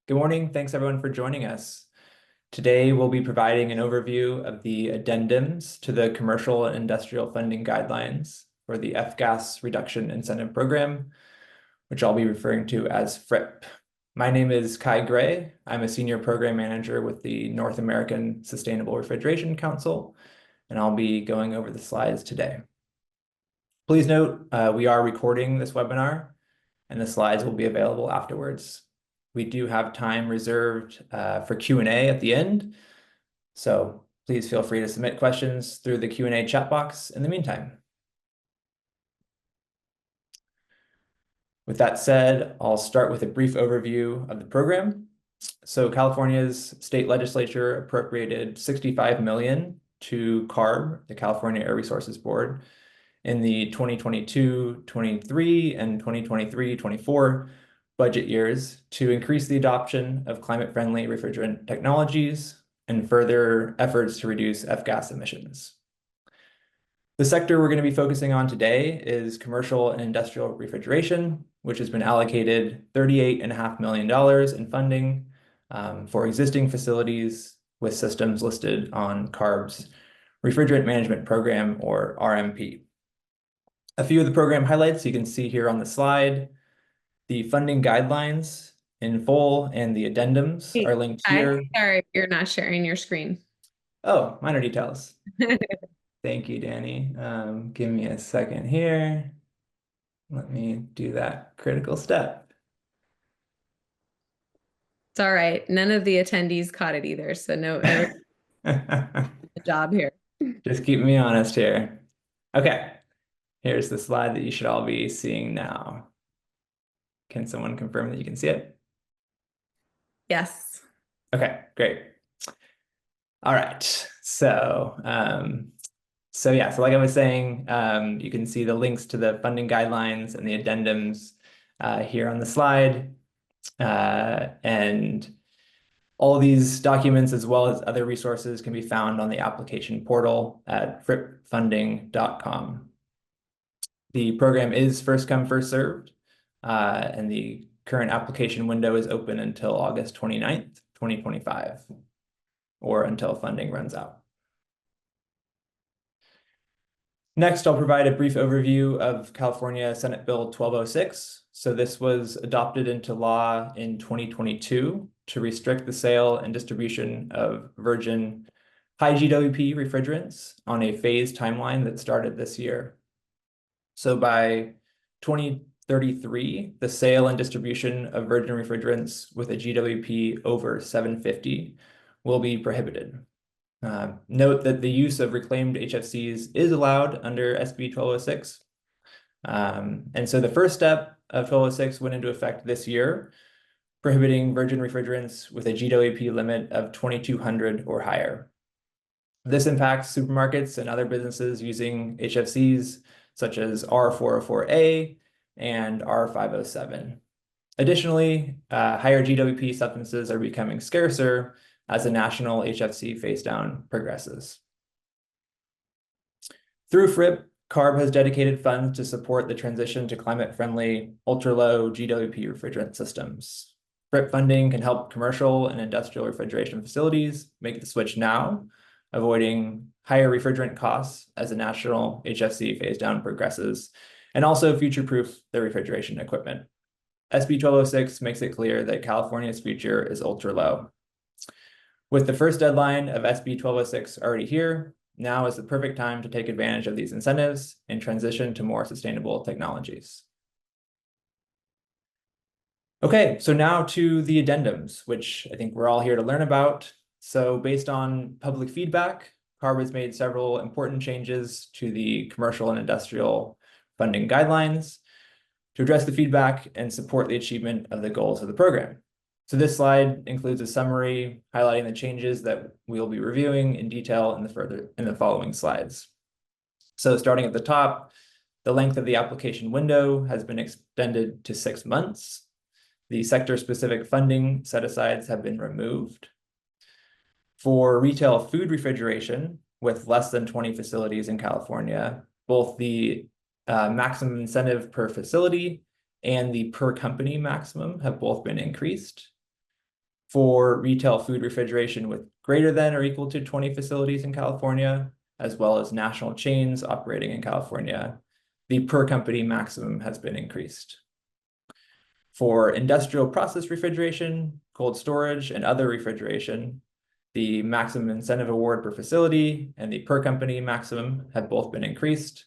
Good morning. Thanks everyone for joining us. Today we'll be providing an overview of the addendums to the Commercial and Industrial Funding Guidelines for the F-gas Reduction Incentive Program, which I'll be referring to as FRIP. My name is Kai Gray. I'm a Senior Program Manager with the North American Sustainable Refrigeration Council, and I'll be going over the slides today. Please note, we are recording this webinar, and the slides will be available afterwards. We do have time reserved for Q&A at the end, so please feel free to submit questions through the Q&A chat box in the meantime. With that said, I'll start with a brief overview of the program. So California's state legislature appropriated $65 million to CARB, the California Air Resources Board, in the 2022-23 and 2023-24 budget years to increase the adoption of climate-friendly refrigerant technologies and further efforts to reduce F-gas emissions. The sector we're going to be focusing on today is commercial and industrial refrigeration, which has been allocated $38.5 million in funding for existing facilities with systems listed on CARB's Refrigerant Management Program, or RMP. A few of the program highlights you can see here on the slide. The funding guidelines in full and the addendums are linked here. Sorry, you're not sharing your screen. Oh, minor details. Thank you, Danny. Give me a second here. Let me do that critical step. It's all right. None of the attendees caught it either, so no job here. Just keep me honest here. Okay, here's the slide that you should all be seeing now. Can someone confirm that you can see it? Yes. Okay, great. All right. So like I was saying, you can see the links to the funding guidelines and the addendums here on the slide. And all these documents, as well as other resources, can be found on the application portal at fripfunding.com. The program is first come, first served. And the current application window is open until August 29th, 2025, or until funding runs out. Next, I'll provide a brief overview of California Senate Bill 1206. So this was adopted into law in 2022 to restrict the sale and distribution of virgin high GWP refrigerants on a phased timeline that started this year. So by 2033, the sale and distribution of virgin refrigerants with a GWP over 750 will be prohibited. Note that the use of reclaimed HFCs is allowed under SB 1206. And so the first step of 1206 went into effect this year, prohibiting virgin refrigerants with a GWP limit of 2,200 or higher. This impacts supermarkets and other businesses using HFCs such as R404A and R507. Additionally, higher GWP substances are becoming scarcer as the national HFC phase-down progresses. Through FRIP, CARB has dedicated funds to support the transition to climate-friendly, ultra-low GWP refrigerant systems. FRIP funding can help commercial and industrial refrigeration facilities make the switch now, avoiding higher refrigerant costs as the national HFC phase-down progresses, and also future-proof their refrigeration equipment. SB 1206 makes it clear that California's future is ultra-low. With the first deadline of SB 1206 already here, now is the perfect time to take advantage of these incentives and transition to more sustainable technologies. Okay, so now to the addendums, which I think we're all here to learn about. So based on public feedback, CARB has made several important changes to the commercial and industrial funding guidelines to address the feedback and support the achievement of the goals of the program. So this slide includes a summary highlighting the changes that we'll be reviewing in detail in the following slides. So starting at the top, the length of the application window has been extended to 6 months. The sector-specific funding set-asides have been removed. For retail food refrigeration with less than 20 facilities in California, both the maximum incentive per facility and the per company maximum have both been increased. For retail food refrigeration with greater than or equal to 20 facilities in California, as well as national chains operating in California, the per company maximum has been increased. For industrial process refrigeration, cold storage, and other refrigeration, the maximum incentive award per facility and the per company maximum have both been increased.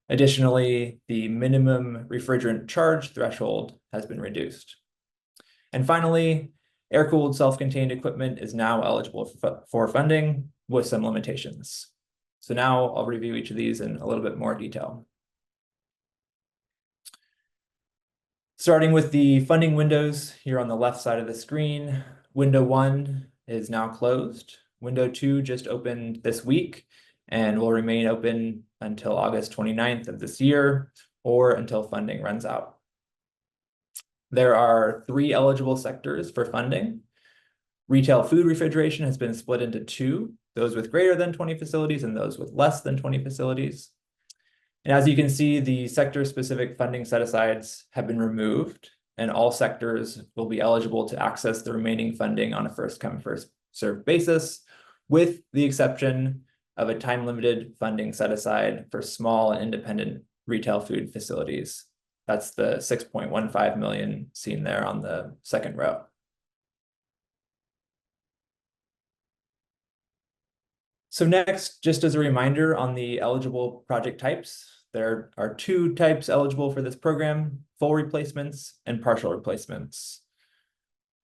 Additionally, the minimum refrigerant charge threshold has been reduced. And finally, air-cooled self-contained equipment is now eligible for funding with some limitations. So now I'll review each of these in a little bit more detail. Starting with the funding windows here on the left side of the screen, window 1 is now closed. Window 2 just opened this week and will remain open until August 29th of this year or until funding runs out. There are 3 eligible sectors for funding. Retail food refrigeration has been split into 2, those with greater than 20 facilities and those with less than 20 facilities. And as you can see, the sector-specific funding set-asides have been removed, and all sectors will be eligible to access the remaining funding on a first-come, first-served basis, with the exception of a time-limited funding set-aside for small and independent retail food facilities. That's the $6.15 million seen there on the second row. So next, just as a reminder on the eligible project types, there are 2 types eligible for this program: full replacements and partial replacements.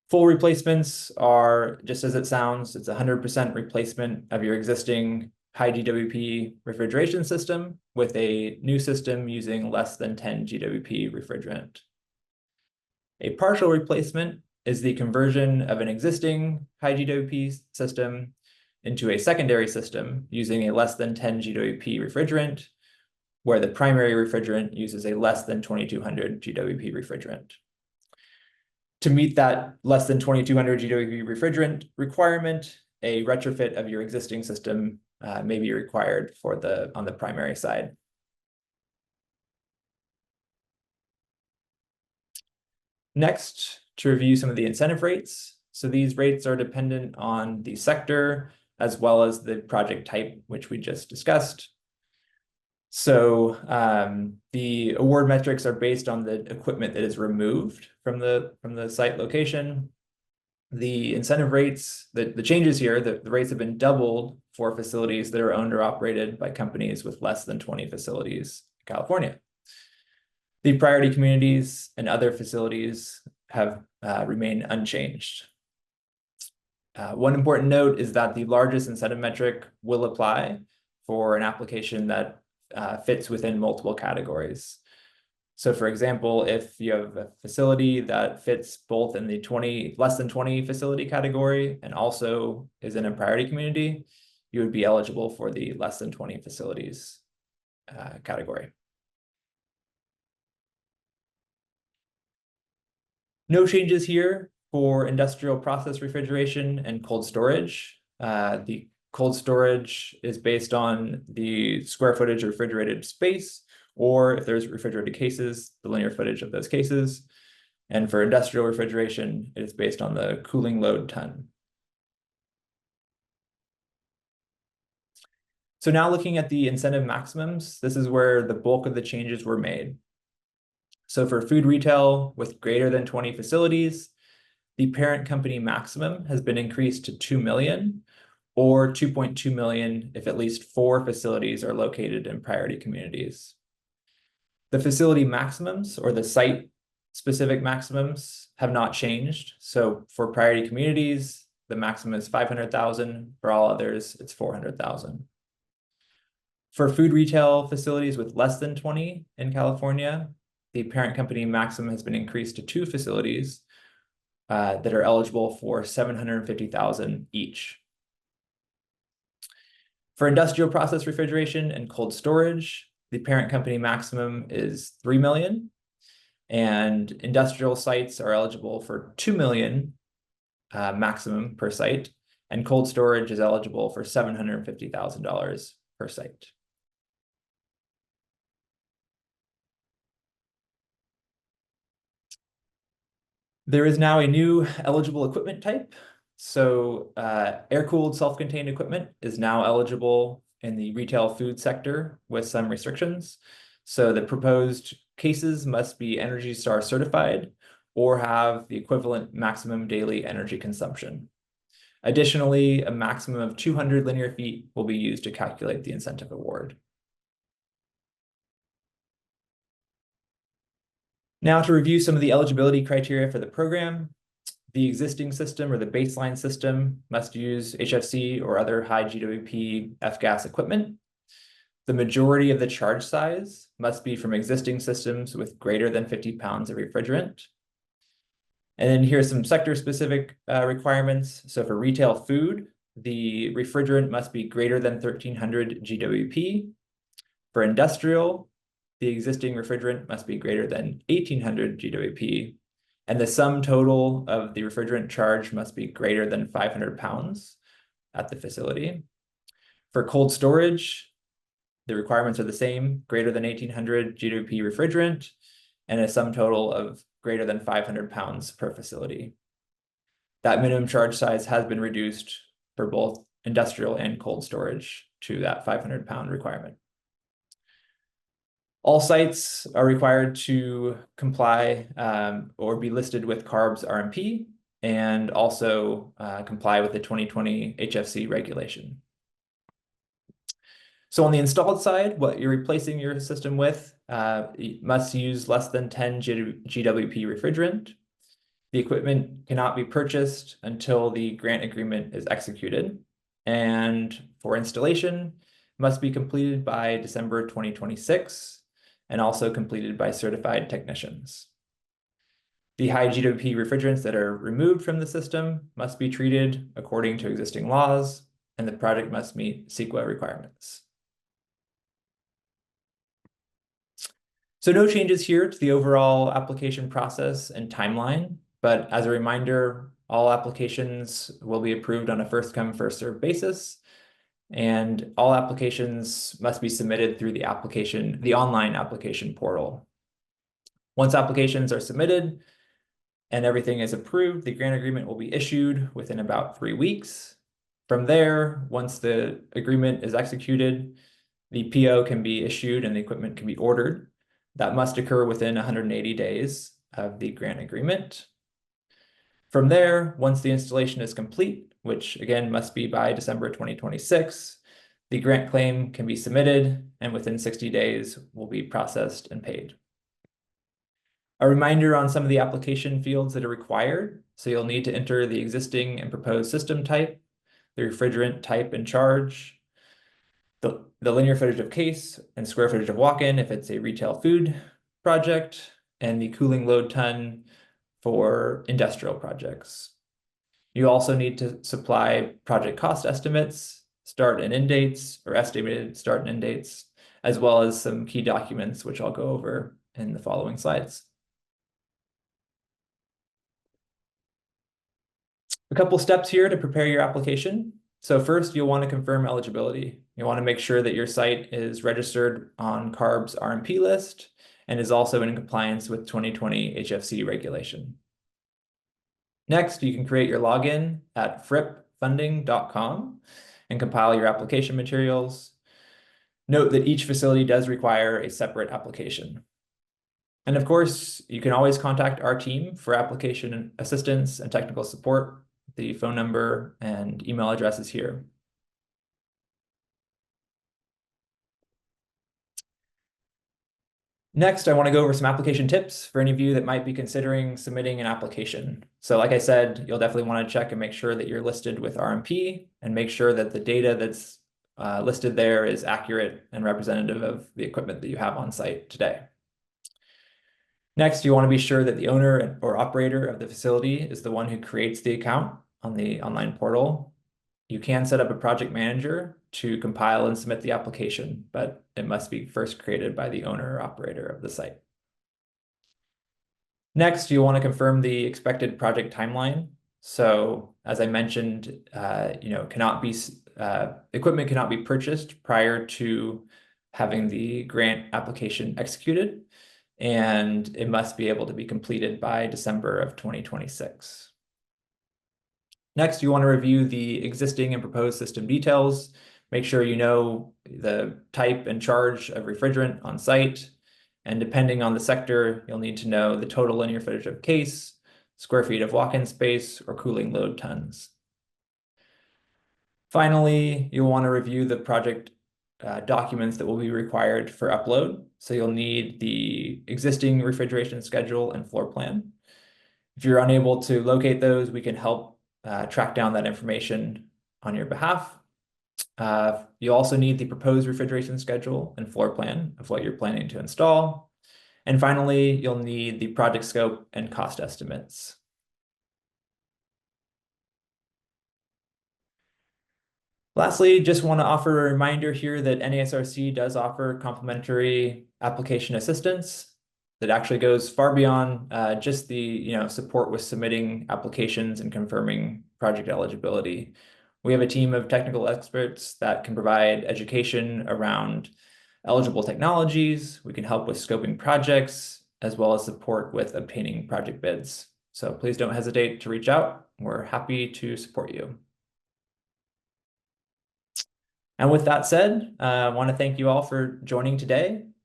Full replacements are, just as it sounds, it's 100% replacement of your existing high GWP refrigeration system with a new system using less than 10 GWP refrigerant. A partial replacement is the conversion of an existing high GWP system into a secondary system using a less than 10 GWP refrigerant, where the primary refrigerant uses a less than 2200 GWP refrigerant. To meet that less than 2200 GWP refrigerant requirement, a retrofit of your existing system may be required on the primary side. Next, to review some of the incentive rates. So these rates are dependent on the sector as well as the project type, which we just discussed. So the award metrics are based on the equipment that is removed from the site location. The incentive rates, the changes here, the rates have been doubled for facilities that are owned or operated by companies with less than 20 facilities in California. The priority communities and other facilities have remained unchanged. One important note is that the largest incentive metric will apply for an application that fits within multiple categories. So for example, if you have a facility that fits both in the less than 20 facility category and also is in a priority community, you would be eligible for the less than 20 facilities category. No changes here for industrial process refrigeration and cold storage. The cold storage is based on the square footage of refrigerated space, or if there's refrigerated cases, the linear footage of those cases. And for industrial refrigeration, it is based on the cooling load ton. So now looking at the incentive maximums, this is where the bulk of the changes were made. So for food retail with greater than 20 facilities, the parent company maximum has been increased to 2 million or 2.2 million if at least 4 facilities are located in priority communities. The facility maximums or the site-specific maximums have not changed. So for priority communities, the maximum is 500,000. For all others, it's 400,000. For food retail facilities with less than 20 in California, the parent company maximum has been increased to 2 facilities that are eligible for 750,000 each. For industrial process refrigeration and cold storage, the parent company maximum is 3 million, and industrial sites are eligible for 2 million maximum per site, and cold storage is eligible for $750,000 per site. There is now a new eligible equipment type. So air-cooled self-contained equipment is now eligible in the retail food sector with some restrictions. So the proposed cases must be Energy Star certified or have the equivalent maximum daily energy consumption. Additionally, a maximum of 200 linear feet will be used to calculate the incentive award. Now to review some of the eligibility criteria for the program. The existing system or the baseline system must use HFC or other high GWP F-gas equipment. The majority of the charge size must be from existing systems with greater than 50 pounds of refrigerant. And then here's some sector-specific requirements. So for retail food, the refrigerant must be greater than 1,300 GWP. For industrial, the existing refrigerant must be greater than 1,800 GWP. And the sum total of the refrigerant charge must be greater than 500 pounds at the facility. For cold storage, the requirements are the same, greater than 1,800 GWP refrigerant, and a sum total of greater than 500 pounds per facility. That minimum charge size has been reduced for both industrial and cold storage to that 500-pound requirement. All sites are required to comply or be listed with CARB's RMP and also comply with the 2020 HFC regulation. So on the installed side, what you're replacing your system with must use less than 10 GWP refrigerant. The equipment cannot be purchased until the grant agreement is executed. And for installation, must be completed by December 2026 and also completed by certified technicians. The high GWP refrigerants that are removed from the system must be treated according to existing laws, and the project must meet CEQA requirements. So no changes here to the overall application process and timeline, but as a reminder, all applications will be approved on a first-come, first-served basis, and all applications must be submitted through the online application portal. Once applications are submitted and everything is approved, the grant agreement will be issued within about 3 weeks. From there, once the agreement is executed, the PO can be issued and the equipment can be ordered. That must occur within 180 days of the grant agreement. From there, once the installation is complete, which again must be by December 2026, the grant claim can be submitted and within 60 days will be processed and paid. A reminder on some of the application fields that are required. So you'll need to enter the existing and proposed system type, the refrigerant type and charge, the linear footage of case and square footage of walk-in if it's a retail food project, and the cooling load ton for industrial projects. You also need to supply project cost estimates, start and end dates, or estimated start and end dates, as well as some key documents, which I'll go over in the following slides. A couple steps here to prepare your application. So first, you'll want to confirm eligibility. You want to make sure that your site is registered on CARB's RMP list and is also in compliance with 2020 HFC regulation. Next, you can create your login at fripfunding.com and compile your application materials. Note that each facility does require a separate application. And of course, you can always contact our team for application assistance and technical support. The phone number and email address is here. Next, I want to go over some application tips for any of you that might be considering submitting an application. So like I said, you'll definitely want to check and make sure that you're listed with RMP and make sure that the data that's listed there is accurate and representative of the equipment that you have on site today. Next, you want to be sure that the owner or operator of the facility is the one who creates the account on the online portal. You can set up a project manager to compile and submit the application, but it must be first created by the owner or operator of the site. Next, you want to confirm the expected project timeline. So as I mentioned, equipment cannot be purchased prior to having the grant application executed. and it must be able to be completed by December of 2026. Next, you want to review the existing and proposed system details. Make sure you know the type and charge of refrigerant on site. And depending on the sector, you'll need to know the total linear footage of case, square feet of walk-in space, or cooling load tons. Finally, you'll want to review the project documents that will be required for upload. So you'll need the existing refrigeration schedule and floor plan. If you're unable to locate those, we can help track down that information on your behalf. You also need the proposed refrigeration schedule and floor plan of what you're planning to install. And finally, you'll need the project scope and cost estimates. Lastly, just want to offer a reminder here that NASRC does offer complimentary application assistance that actually goes far beyond just the support with submitting applications and confirming project eligibility. We have a team of technical experts that can provide education around eligible technologies. We can help with scoping projects, as well as support with obtaining project bids. So please don't hesitate to reach out. We're happy to support you. And with that said, I want to thank you all for joining today.